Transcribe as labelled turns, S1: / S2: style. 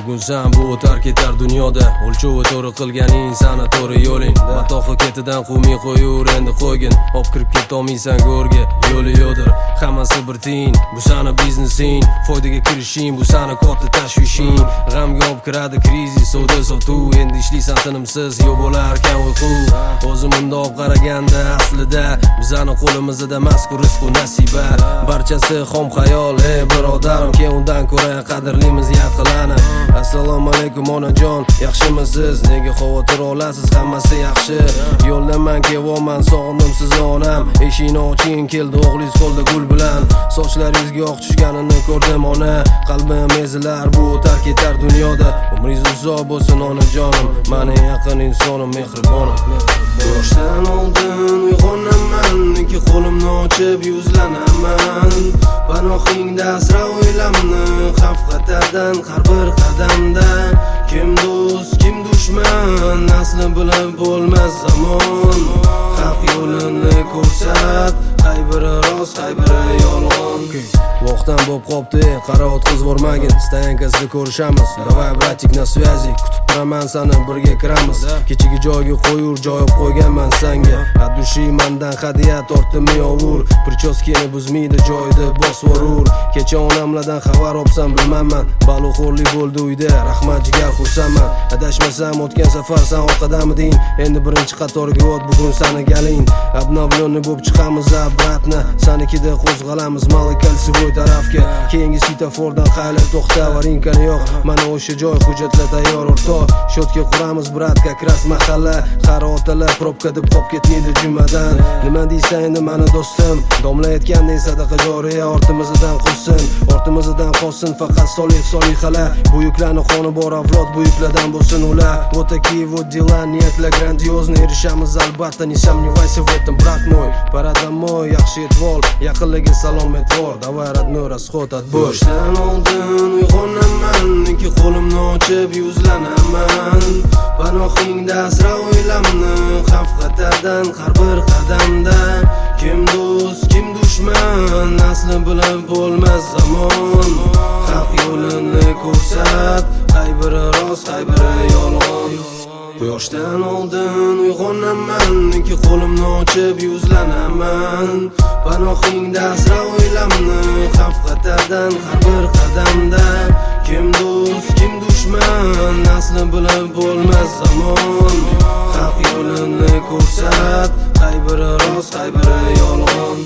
S1: bugun san bu o'tar ketar dunyoda. O'lchovi to'g'ri qilganing sana to'g'ri yo'ling. Matohi ketidan qumi qo'yur endi qo'ygin. Hop kirib ketolmaysan go'rga, yo'li yo'dir. Hammasi bir tiyin, bu sana biznesing. Foydaga kirishing, bu sana katta tashvishing. G'amga olib kiradi krizis, savdo sotuv. Endi ishlaysan tinimsiz, yo'q bo'larkan uyqu. O'zim bundoq qaraganda aslida bizani qo'limizda mazkur rizq va nasiba. Barchasi xom xayol, birodarim, ke undan ko'ra qadrlimiz yaqinlarni. Assalomu alaykum onajon, yaxshimisiz? Nega xavotir olasiz? Hammasi yaxshi. Yo'ldan men kelyapman, sog'indim sizni onam. Eshikni oching, keldi o'g'lingiz qo'lda gul bilan. Sochlaringizga oq tushganini ko'rdim ona. Qalbim ezilar, bu o'tar ketar dunyoda. Umringiz uzoq bo'lsin onajonim, meni yaqin insonim, mehribonim. Yoshdan oldin uyg'onaman, ikki qo'limni ochib yuzlanaman. Panohingda asra o'ylamni, xavf xatardan har bir qadamda. Kim do'st, kim dushman, asli bilib bo'lmas zamon. Haq yo'lini ko'rsat, qay biri rost, qay biri yolg'on. Vaqtdan bo'p qopti, qara o'tkazib vormagin. Stoyankasida ko'rishamiz. Davay bratik na связи. Kutib turaman seni, birga kiramiz. Kechagi joyga qo'yur, joy olib qo'yganman senga. Adushi mendan hadiya tortdim yovur. Prichoskeni buzmaydi joyida bosvorur. Kecha onamlardan xabar olsam bilmayman. Baloxo'rlik bo'ldi uyda, rahmat jigar xursandman. Adashmasam o'tgan safar sen orqadamiding. Endi birinchi qatorga o't, bugun seni galing. Обновленный bo'lib chiqamiz обратно. Senikida qo'zg'alamiz Malakal Sivoy tarafga. Keyingi svetofordan qaylar to'xta, varinkani yo'q. Mana o'sha joy, hujjatlar tayyor o'rtoq. Shotka quramiz brat, как раз mahalla. Qari otalar probka deb qolib ketmaydi jumadan. Nima deysan endi mani do'stim? Domla aytgandek sadaqa joriya ortimizdan qolsin. Ortimizdan qolsin faqat solih solihalar. Buyuklarni qoni bor avlod, buyuklardan bo'lsin ular. Вот такие вот дела, niyatlar grandiozniy, erishamiz albatta, не сомневайся в этом, брат мой. Pora домой, yaxshi etvol, yaqinlarga salom etvor. Давай родной расход отбой. Yoshdan oldin uyg'onaman, ikki qo'limni ochib yuzlanaman. Panohingda asra o'ylamni, xavf xatardan har bir qadamda. Kim do'st, kim dushman, asli bilib bo'lmas zamon. Haq yo'lini ko'rsat, qay biri rost, qay biri yolg'on. Yoshdan oldin uyg'onaman, ikki qo'limni ochib yuzlanaman. Panohingda asra o'ylamni, xavf xatardan har bir qadamda. Kim do'st, kim dushman, asli bilib bo'lmas zamon. Haq yo'lini ko'rsat, qay biri rost, qay biri yolg'on.